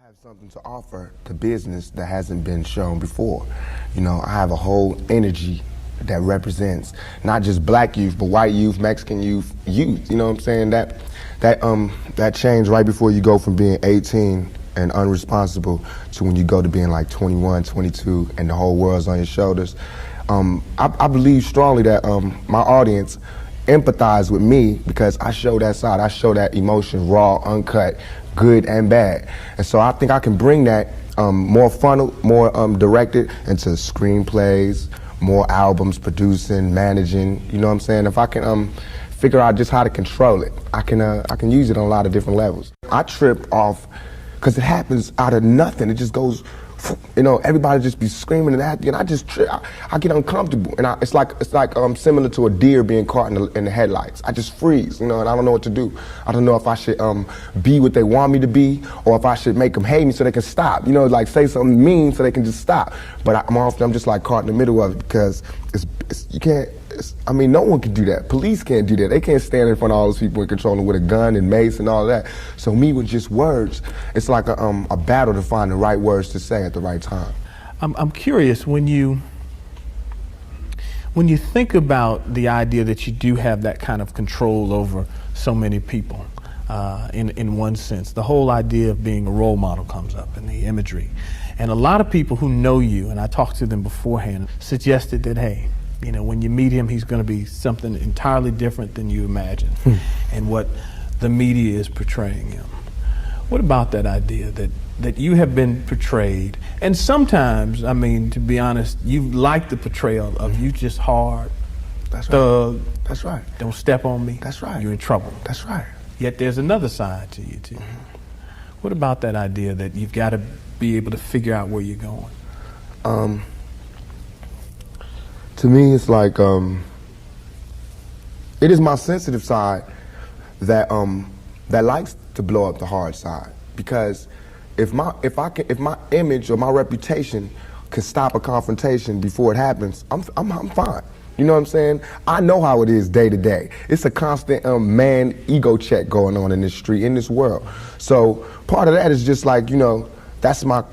have something to offer to business that hasn't been shown before. You know, I have a whole energy that represents not just black youth, but white youth, Mexican youth, you know what I'm saying? That change right before you go from being 18 and unresponsible to when you go to being like 21, 22, and the whole world's on your shoulders. I believe strongly that my audience empathize with me because I show that side, I show that emotion raw, uncut, good and bad. And so I think I can bring that more funneled, more directed into screenplays, more albums, producing, managing, you know what I'm saying? If I can figure out just how to control it, I can use it on a lot of different levels. I trip off because it happens out of nothing. It just goes, you know, everybody just be screaming and acting, and I just trip. I get uncomfortable, and it's like similar to a deer being caught in the headlights. I just freeze, you know, and I don't know what to do. I don't know if I should be what they want me to be, or if I should make them hate me so they can stop. You know, like say something mean so they can just stop. But I'm just like caught in the middle of it because you can't. I mean, no one can do that. Police can't do that. They can't stand in front of all those people and control them with a gun and mace and all that. So me with just words, it's like a battle to find the right words to say at the right time. I'm curious, when you think about the idea that you do have that kind of control over so many people, in one sense, the whole idea of being a role model comes up in the imagery. And a lot of people who know you, and I talked to them beforehand, suggested that, hey, you know, when you meet him, he's going to be something entirely different than you imagine and what the media is portraying him. What about that idea that you have been portrayed? And sometimes, I mean, to be honest, you like the portrayal of you just hard, That's thug. Right. That's right. Don't step on me. That's right. You're in trouble. That's right. Yet there's another side to you, too. What about that idea that you've got to be able to figure out where you're going? To me, it's like it is my sensitive side that likes to blow up the hard side, because if my image or my reputation can stop a confrontation before it happens, I'm fine. You know what I'm saying? I know how it is day to day. It's a constant man ego check going on in this street, in this world. So part of that is just like, you know, that's my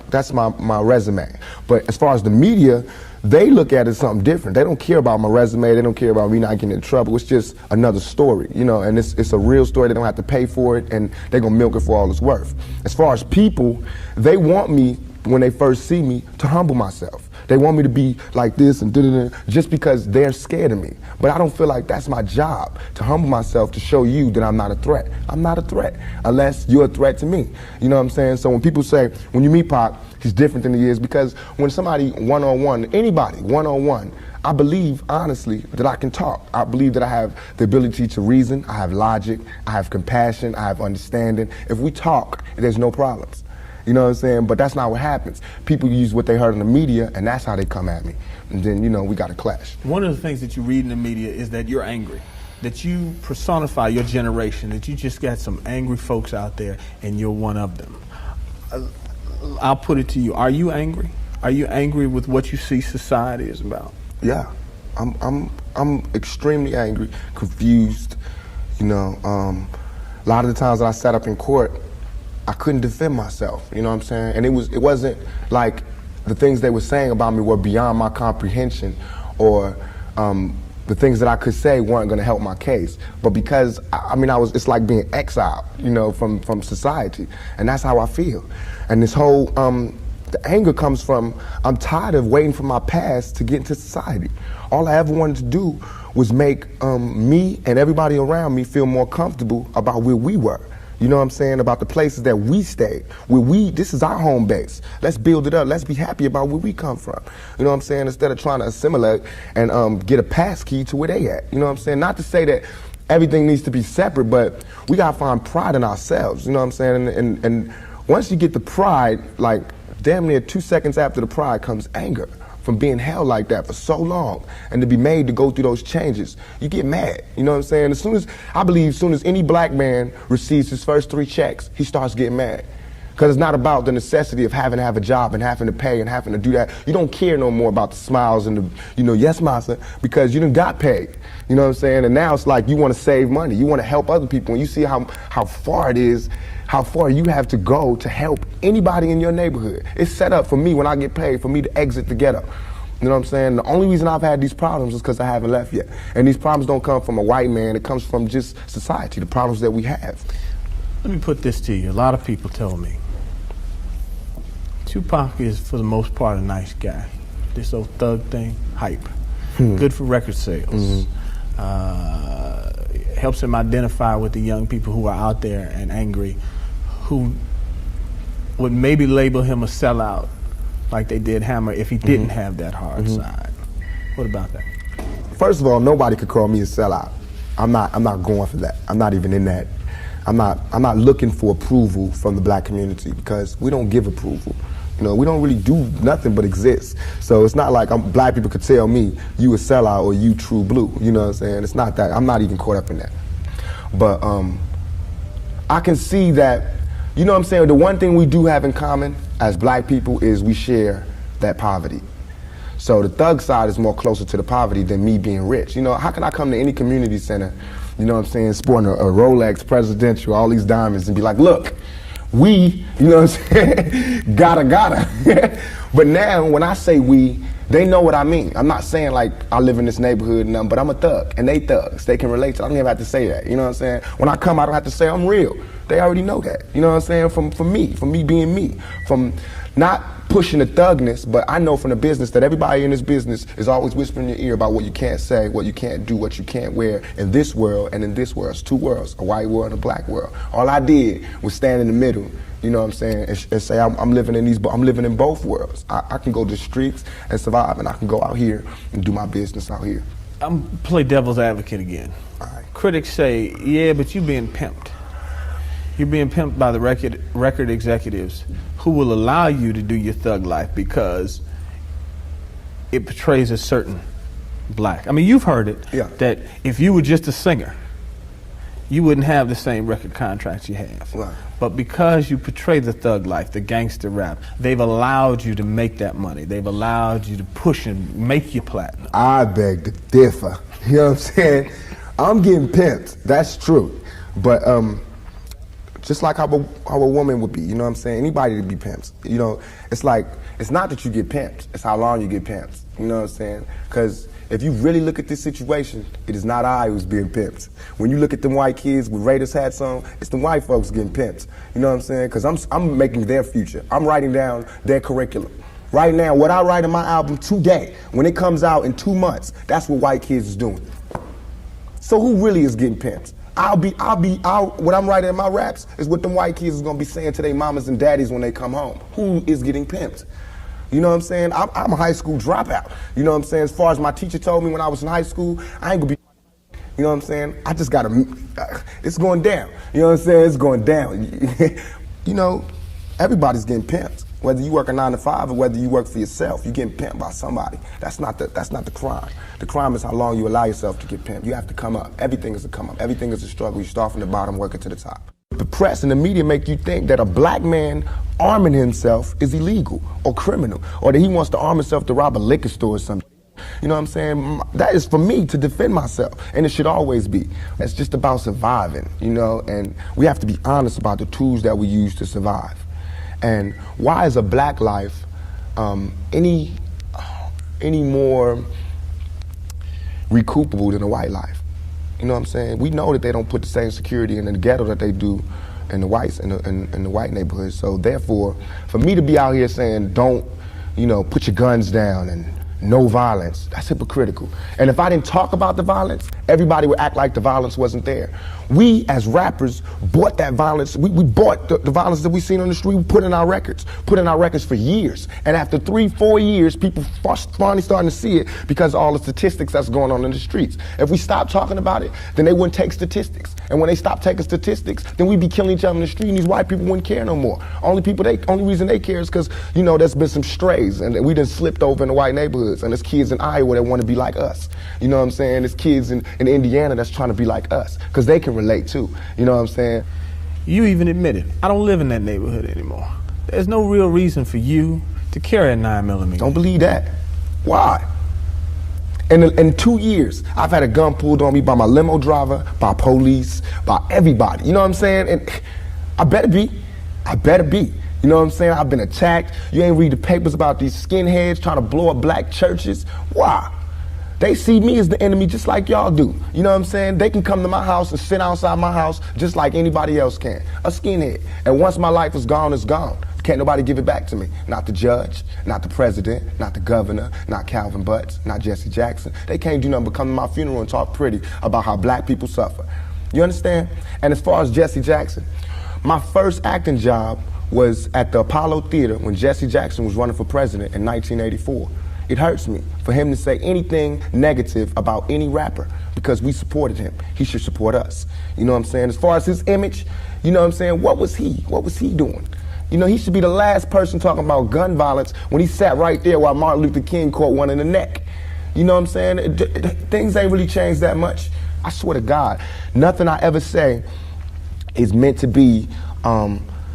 resume. But as far as the media, they look at it as something different. They don't care about my resume. They don't care about me not getting in trouble. It's just another story, you know, and it's a real story. They don't have to pay for it, and they're gonna milk it for all it's worth. As far as people, they want me, when they first see me, to humble myself. They want me to be like this and da-da-da, just because they're scared of me. But I don't feel like that's my job, to humble myself, to show you that I'm not a threat. I'm not a threat, unless you're a threat to me. You know what I'm saying? So when people say, when you meet Pac, he's different than he is, because when somebody one-on-one, anybody one-on-one, I believe, honestly, that I can talk. I believe that I have the ability to reason, I have logic, I have compassion, I have understanding. If we talk, there's no problems. You know what I'm saying? But that's not what happens. People use what they heard in the media, and that's how they come at me. And then, you know, we got to clash. One of the things that you read in the media is that you're angry, that you personify your generation, that you just got some angry folks out there, and you're one of them. I'll put it to you. Are you angry? Are you angry with what you see society is about? Yeah, I'm extremely angry, confused. You know, a lot of the times that I sat up in court, I couldn't defend myself. You know what I'm saying? And it wasn't like the things they were saying about me were beyond my comprehension, or the things that I could say weren't going to help my case. But because it's like being exiled, you know, from society, and that's how I feel. And this whole the anger comes from, I'm tired of waiting for my past to get into society. All I ever wanted to do was make me and everybody around me feel more comfortable about where we were. You know what I'm saying? About the places that we stayed. This is our home base. Let's build it up. Let's be happy about where we come from. You know what I'm saying? Instead of trying to assimilate and get a pass key to where they at. You know what I'm saying? Not to say that everything needs to be separate, but we gotta find pride in ourselves. You know what I'm saying? And once you get the pride, like damn near 2 seconds after the pride comes anger. From being held like that for so long, and to be made to go through those changes, you get mad. You know what I'm saying? As soon as any black man receives his first 3 checks, he starts getting mad. Because it's not about the necessity of having to have a job and having to pay and having to do that. You don't care no more about the smiles and the, yes, massa, because you done got paid. You know what I'm saying? And now it's like you want to save money. You want to help other people. And you see how far it is, how far you have to go to help anybody in your neighborhood. It's set up for me when I get paid for me to exit the ghetto. You know what I'm saying? The only reason I've had these problems is because I haven't left yet. And these problems don't come from a white man. It comes from just society, the problems that we have. Let me put this to you. A lot of people tell me Tupac is, for the most part, a nice guy. This old thug thing, hype. Good for record sales. Helps him identify with the young people who are out there and angry, who would maybe label him a sellout like they did Hammer if he didn't have that hard side. What about that? First of all, nobody could call me a sellout. I'm not going for that. I'm not even in that. I'm not looking for approval from the black community because we don't give approval. You know, we don't really do nothing but exist. So it's not like black people could tell me you a sellout or you true blue. You know what I'm saying? It's not that. I'm not even caught up in that. But I can see that, you know what I'm saying, the one thing we do have in common as black people is we share that poverty. So the thug side is more closer to the poverty than me being rich. You know, how can I come to any community center, you know what I'm saying, sporting a Rolex presidential, all these diamonds, and be like, look, we, you know what I'm saying, gotta. But now when I say we, they know what I mean. I'm not saying like I live in this neighborhood and nothing, but I'm a thug and they thugs. They can relate to it. I don't even have to say that. You know what I'm saying? When I come, I don't have to say I'm real. They already know that. You know what I'm saying? From me being me, from not pushing the thugness, but I know from the business that everybody in this business is always whispering in your ear about what you can't say, what you can't do, what you can't wear in this world and in this world. It's two worlds, a white world and a black world. All I did was stand in the middle, you know what I'm saying, and say I'm living in both worlds. I can go to the streets and survive, and I can go out here and do my business out here. I'm play devil's advocate again. All right. Critics say, yeah, but you're being pimped. You're being pimped by the record executives who will allow you to do your thug life because it portrays a certain black. I mean, you've heard it, that if you were just a singer, you wouldn't have the same record contracts you have. Right. But because you portray the thug life, the gangster rap, they've allowed you to make that money. They've allowed you to push and make your platinum. I beg to differ. You know what I'm saying? I'm getting pimped. That's true. But just like how a woman would be, you know what I'm saying? Anybody to be pimped. You know, it's like, it's not that you get pimped, it's how long you get pimped. You know what I'm saying? Because if you really look at this situation, it is not I who's being pimped. When you look at them white kids with Raiders hats on, it's the white folks getting pimped. You know what I'm saying? Because I'm making their future. I'm writing down their curriculum. Right now, what I write in my album today, when it comes out in 2 months, that's what white kids is doing. So who really is getting pimped? What I'm writing in my raps is what them white kids is gonna be saying to their mamas and daddies when they come home. Who is getting pimped? You know what I'm saying? I'm a high school dropout. You know what I'm saying? As far as my teacher told me when I was in high school, I ain't gonna be, you know what I'm saying? I just gotta, it's going down. You know what I'm saying? It's going down. You know, everybody's getting pimped. Whether you work a 9 to 5 or whether you work for yourself, you're getting pimped by somebody. That's not the crime. The crime is how long you allow yourself to get pimped. You have to come up. Everything is a come up. Everything is a struggle. You start from the bottom, working to the top. The press and the media make you think that a black man arming himself is illegal or criminal, or that he wants to arm himself to rob a liquor store or something. You know what I'm saying? That is for me to defend myself, and it should always be. It's just about surviving, you know, and we have to be honest about the tools that we use to survive. And why is a black life any more recoupable than a white life? You know what I'm saying? We know that they don't put the same security in the ghetto that they do in the whites in the white neighborhoods. So therefore, for me to be out here saying don't, you know, put your guns down and no violence, that's hypocritical. And if I didn't talk about the violence, everybody would act like the violence wasn't there. We, as rappers, bought that violence. We bought the violence that we seen on the street. We put in our records for years. And after 3-4 years, people finally starting to see it because of all the statistics that's going on in the streets. If we stop talking about it, then they wouldn't take statistics. And when they stop taking statistics, then we'd be killing each other in the street, and these white people wouldn't care no more. Only reason they care is because, you know, there's been some strays, and we done slipped over in the white neighborhoods, and there's kids in Iowa that want to be like us. You know what I'm saying? There's kids in Indiana that's trying to be like us, because they can relate too. You know what I'm saying? You even admitted, I don't live in that neighborhood anymore. There's no real reason for you to carry a 9mm. Don't believe that. Why? In 2 years, I've had a gun pulled on me by my limo driver, by police, by everybody. You know what I'm saying? And I better be. I better be. You know what I'm saying? I've been attacked. You ain't read the papers about these skinheads trying to blow up black churches. Why? They see me as the enemy just like y'all do. You know what I'm saying? They can come to my house and sit outside my house just like anybody else can. A skinhead. And once my life is gone, it's gone. Can't nobody give it back to me. Not the judge, not the president, not the governor, not Calvin Butts, not Jesse Jackson. They can't do nothing but come to my funeral and talk pretty about how black people suffer. You understand? And as far as Jesse Jackson, my first acting job was at the Apollo Theater when Jesse Jackson was running for president in 1984. It hurts me for him to say anything negative about any rapper because we supported him. He should support us. You know what I'm saying? As far as his image, you know what I'm saying? What was he? What was he doing? You know, he should be the last person talking about gun violence when he sat right there while Martin Luther King caught one in the neck. You know what I'm saying? Things ain't really changed that much. I swear to God, nothing I ever say is meant to be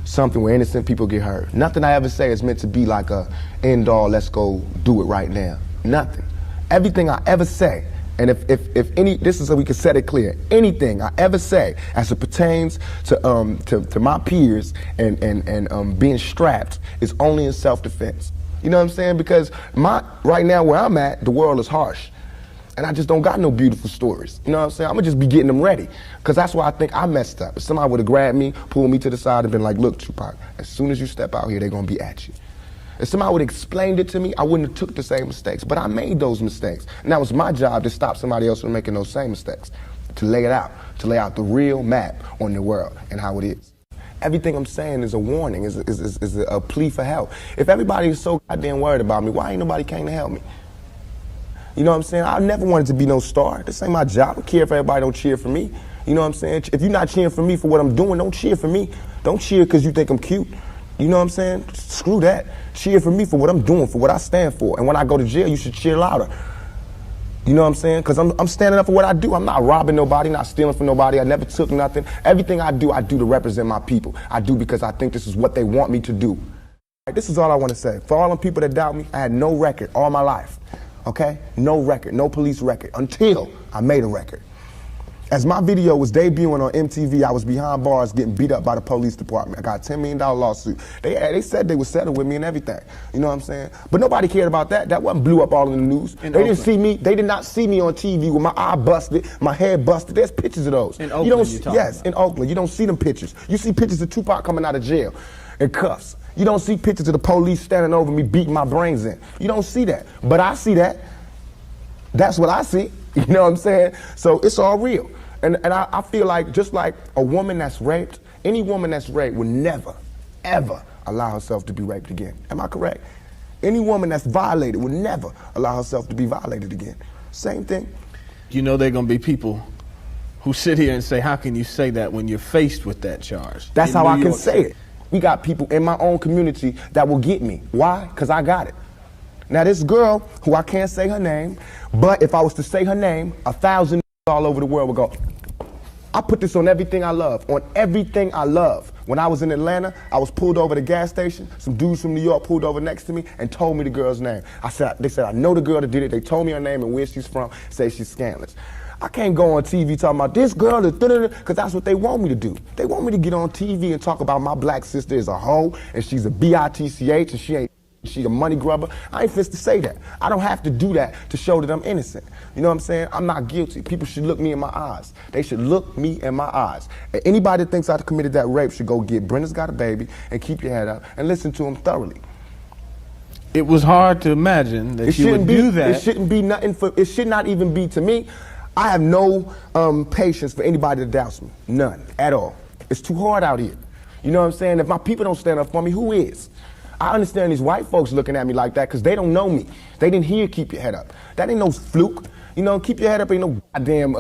something where innocent people get hurt. Nothing I ever say is meant to be like a end all, let's go do it right now. Nothing. Everything I ever say, and if any, this is so we can set it clear, anything I ever say as it pertains to my peers and being strapped is only in self-defense. You know what I'm saying? Because right now where I'm at, the world is harsh. And I just don't got no beautiful stories. You know what I'm saying? I'm gonna just be getting them ready. Because that's why I think I messed up. If somebody would have grabbed me, pulled me to the side and been like, look, Tupac, as soon as you step out here, they're gonna be at you. If somebody would have explained it to me, I wouldn't have took the same mistakes. But I made those mistakes. And that was my job to stop somebody else from making those same mistakes. To lay it out. To lay out the real map on the world and how it is. Everything I'm saying is a warning, is a plea for help. If everybody is so goddamn worried about me, why ain't nobody came to help me? You know what I'm saying? I never wanted to be no star. This ain't my job. I don't care if everybody don't cheer for me. You know what I'm saying? If you're not cheering for me for what I'm doing, don't cheer for me. Don't cheer because you think I'm cute. You know what I'm saying? Screw that. Cheer for me for what I'm doing, for what I stand for. And when I go to jail, you should cheer louder. You know what I'm saying? Because I'm standing up for what I do. I'm not robbing nobody, not stealing from nobody. I never took nothing. Everything I do to represent my people. I do because I think this is what they want me to do. This is all I want to say. For all the people that doubt me, I had no record all my life. Okay? No record, no police record, until I made a record. As my video was debuting on MTV, I was behind bars getting beat up by the police department. I got a $10 million lawsuit. They said they would settle with me and everything. You know what I'm saying? But nobody cared about that. That wasn't blew up all in the news. They didn't see me. They did not see me on TV with my eye busted, my head busted. There's pictures of those. In Oakland, yes, in Oakland. You don't see them pictures. You see pictures of Tupac coming out of jail in cuffs. You don't see pictures of the police standing over me beating my brains in. You don't see that. But I see that. That's what I see. You know what I'm saying? So it's all real. And I feel like just like a woman that's raped, any woman that's raped would never, ever allow herself to be raped again. Am I correct? Any woman that's violated would never allow herself to be violated again. Same thing. You know there are going to be people who sit here and say, how can you say that when you're faced with that charge? That's how I can say it. We got people in my own community that will get me. Why? Because I got it. Now this girl, who I can't say her name, but if I was to say her name, 1,000 all over the world would go, I put this on everything I love, on everything I love. When I was in Atlanta, I was pulled over at the gas station. Some dudes from New York pulled over next to me and told me the girl's name. They said, I know the girl that did it. They told me her name and where she's from, say she's scandalous. I can't go on TV talking about this girl is because that's what they want me to do. They want me to get on TV and talk about my black sister is a hoe and she's a bitch and she's a money grubber. I ain't fit to say that. I don't have to do that to show that I'm innocent. You know what I'm saying? I'm not guilty. People should look me in my eyes. They should look me in my eyes. And anybody that thinks I committed that rape should go get Brenda's Got a Baby and keep your head up and listen to him thoroughly. It was hard to imagine that you would do that. It shouldn't be nothing it should not even be to me. I have no patience for anybody that doubts me. None at all. It's too hard out here. You know what I'm saying? If my people don't stand up for me, who is? I understand these white folks looking at me like that because they don't know me. They didn't hear keep your head up. That ain't no fluke. You know, keep your head up ain't no goddamn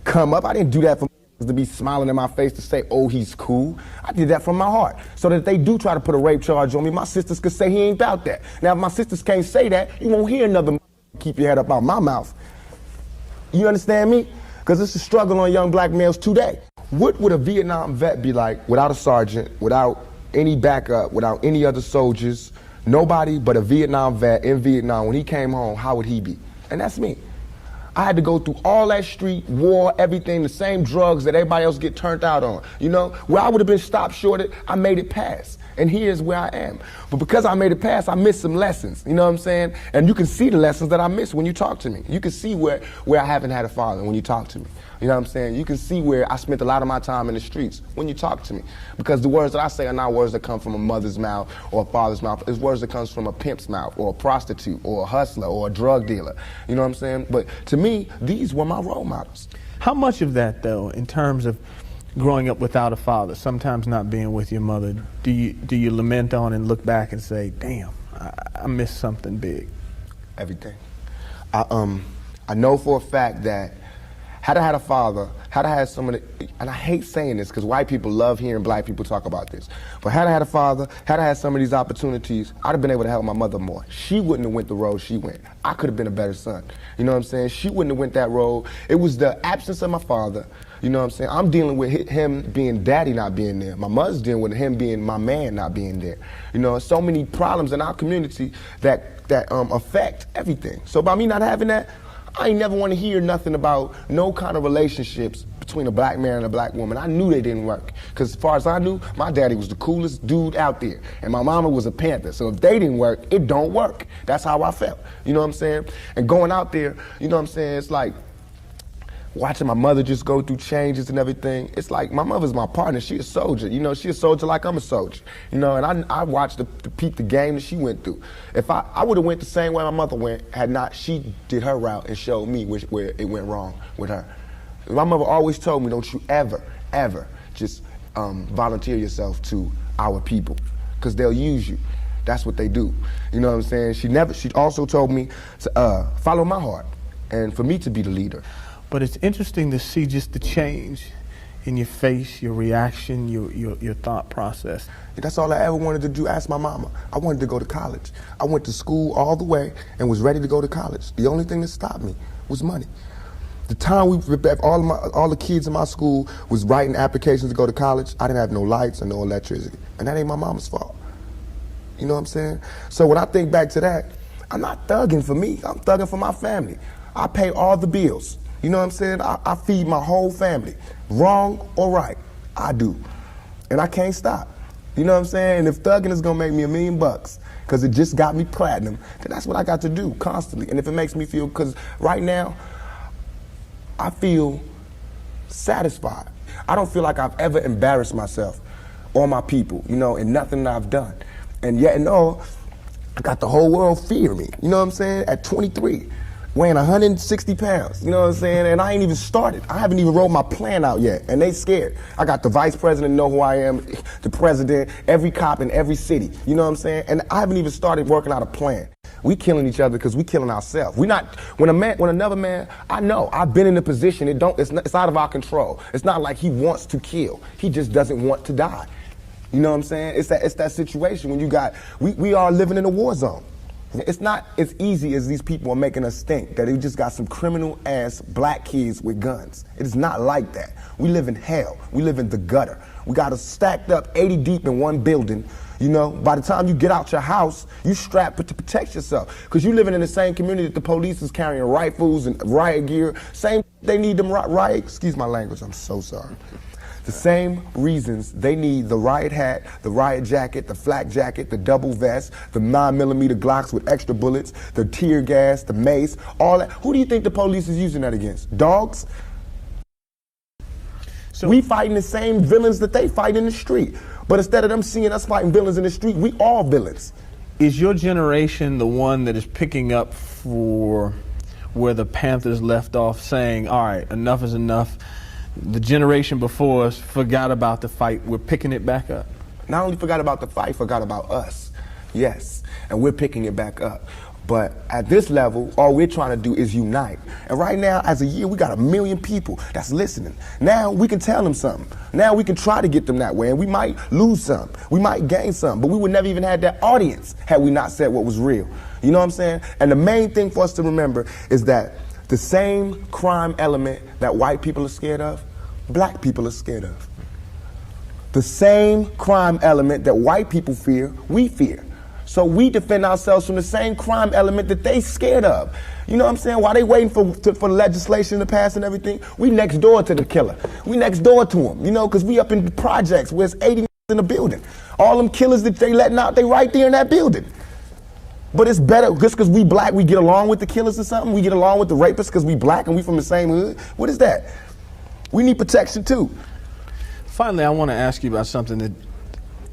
come up. I didn't do that for to be smiling in my face to say, oh, he's cool. I did that from my heart. So that if they do try to put a rape charge on me, my sisters could say he ain't about that. Now, if my sisters can't say that, you won't hear another keep your head up out my mouth. You understand me? Because it's a struggle on young black males today. What would a Vietnam vet be like without a sergeant, without any backup, without any other soldiers, nobody but a Vietnam vet in Vietnam? When he came home, how would he be? And that's me. I had to go through all that street, war, everything, the same drugs that everybody else get turned out on. You know, where I would have been stopped shorted, I made it past. And here's where I am. But because I made it past, I missed some lessons. You know what I'm saying? And you can see the lessons that I missed when you talk to me. You can see where I haven't had a father when you talk to me. You know what I'm saying? You can see where I spent a lot of my time in the streets when you talk to me. Because the words that I say are not words that come from a mother's mouth or a father's mouth. It's words that comes from a pimp's mouth or a prostitute or a hustler or a drug dealer. You know what I'm saying? But to me, these were my role models. How much of that, though, in terms of growing up without a father, sometimes not being with your mother, do you lament on and look back and say, damn, I missed something big? Everything. I know for a fact that had I had a father, had I had somebody, and I hate saying this because white people love hearing black people talk about this, but had I had a father, had I had some of these opportunities, I'd have been able to help my mother more. She wouldn't have went the road she went. I could have been a better son. You know what I'm saying? She wouldn't have went that road. It was the absence of my father. You know what I'm saying? I'm dealing with him being daddy not being there. My mother's dealing with him being my man not being there. You know, so many problems in our community that affect everything. So by me not having that, I ain't never want to hear nothing about no kind of relationships between a black man and a black woman. I knew they didn't work. Because as far as I knew, my daddy was the coolest dude out there. And my mama was a Panther. So if they didn't work, it don't work. That's how I felt. You know what I'm saying? And going out there, you know what I'm saying? It's like watching my mother just go through changes and everything. It's like my mother's my partner. She a soldier. You know, she a soldier like I'm a soldier. You know, and I watched the peep the game that she went through. If I would have went the same way my mother went, had not she did her route and showed me where it went wrong with her. My mother always told me, don't you ever, ever just volunteer yourself to our people, because they'll use you. That's what they do. You know what I'm saying? She also told me to follow my heart and for me to be the leader. But it's interesting to see just the change in your face, your reaction, your thought process. That's all I ever wanted to do. Ask my mama. I wanted to go to college. I went to school all the way and was ready to go to college. The only thing that stopped me was money. The time all the kids in my school was writing applications to go to college, I didn't have no lights or no electricity. And that ain't my mama's fault. You know what I'm saying? So when I think back to that, I'm not thugging for me. I'm thugging for my family. I pay all the bills. You know what I'm saying? I feed my whole family. Wrong or right, I do. And I can't stop. You know what I'm saying? And if thugging is gonna make me $1 million, because it just got me platinum, then that's what I got to do constantly. And if it makes me feel, because right now, I feel satisfied. I don't feel like I've ever embarrassed myself or my people, you know, in nothing that I've done. And yet and all, I got the whole world fear me. You know what I'm saying? At 23. Weighing 160 pounds, you know what I'm saying? And I ain't even started. I haven't even wrote my plan out yet, and they scared. I got the vice president know who I am, the president, every cop in every city, you know what I'm saying? And I haven't even started working out a plan. We killing each other because we killing ourselves. We not, when another man, I know, I've been in a position, it's out of our control. It's not like he wants to kill. He just doesn't want to die. You know what I'm saying? It's that situation when we are living in a war zone. It's not as easy as these people are making us think, that they just got some criminal-ass black kids with guns. It is not like that. We live in hell. We live in the gutter. We got us stacked up 80 deep in one building. You know, by the time you get out your house, you strapped to protect yourself. Because you living in the same community that the police is carrying rifles and riot gear. Same, they need them riot, excuse my language, I'm so sorry. The same reasons they need the riot hat, the riot jacket, the flak jacket, the double vest, the 9mm Glocks with extra bullets, the tear gas, the mace, all that. Who do you think the police is using that against? Dogs? So we fighting the same villains that they fight in the street. But instead of them seeing us fighting villains in the street, we all villains. Is your generation the one that is picking up for where the Panthers left off, saying, all right, enough is enough? The generation before us forgot about the fight. We're picking it back up. Not only forgot about the fight, forgot about us. Yes, and we're picking it back up. But at this level, all we're trying to do is unite. And right now, as a year, we got 1 million people that's listening. Now we can tell them something. Now we can try to get them that way, and we might lose some. We might gain some, but we would never even have that audience had we not said what was real. You know what I'm saying? And the main thing for us to remember is that the same crime element that white people are scared of, black people are scared of. The same crime element that white people fear, we fear. So we defend ourselves from the same crime element that they scared of. You know what I'm saying? While they waiting for legislation to pass and everything, we next door to the killer. We next door to him, you know, because we up in the projects where it's 80 in the building. All them killers that they letting out, they right there in that building. But it's better, just because we black, we get along with the killers or something? We get along with the rapists because we black and we from the same hood? What is that? We need protection too. Finally, I want to ask you about something that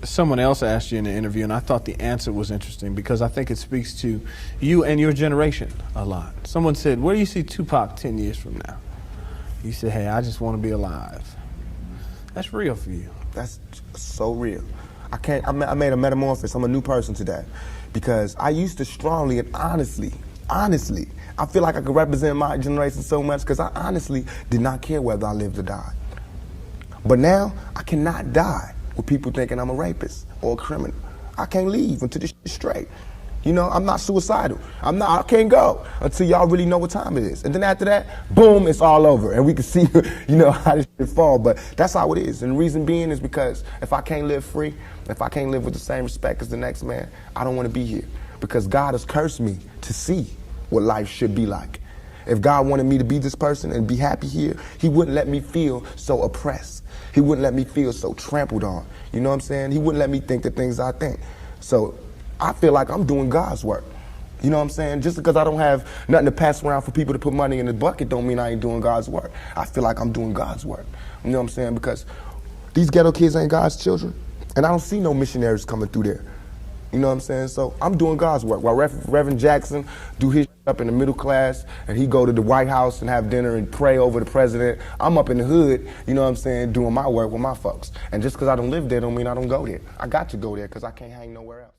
someone else asked you in the interview, and I thought the answer was interesting because I think it speaks to you and your generation a lot. Someone said, where do you see Tupac 10 years from now? You said, hey, I just want to be alive. That's real for you. That's so real. I made a metamorphosis. I'm a new person today because I used to strongly and honestly, I feel like I could represent my generation so much because I honestly did not care whether I lived or died. But now I cannot die with people thinking I'm a rapist or a criminal. I can't leave until this shit's straight. You know, I'm not suicidal. I can't go until y'all really know what time it is. And then after that, boom, it's all over. And we can see, you know, how this shit fall. But that's how it is. And the reason being is because if I can't live free, if I can't live with the same respect as the next man, I don't want to be here. Because God has cursed me to see what life should be like. If God wanted me to be this person and be happy here, he wouldn't let me feel so oppressed. He wouldn't let me feel so trampled on. You know what I'm saying? He wouldn't let me think the things I think. So I feel like I'm doing God's work. You know what I'm saying? Just because I don't have nothing to pass around for people to put money in the bucket don't mean I ain't doing God's work. I feel like I'm doing God's work. You know what I'm saying? Because these ghetto kids ain't God's children. And I don't see no missionaries coming through there. You know what I'm saying? So I'm doing God's work. While Reverend Jackson do his up in the middle class and he go to the White House and have dinner and pray over the president, I'm up in the hood, you know what I'm saying, doing my work with my folks. And just because I don't live there don't mean I don't go there. I got to go there because I can't hang nowhere else.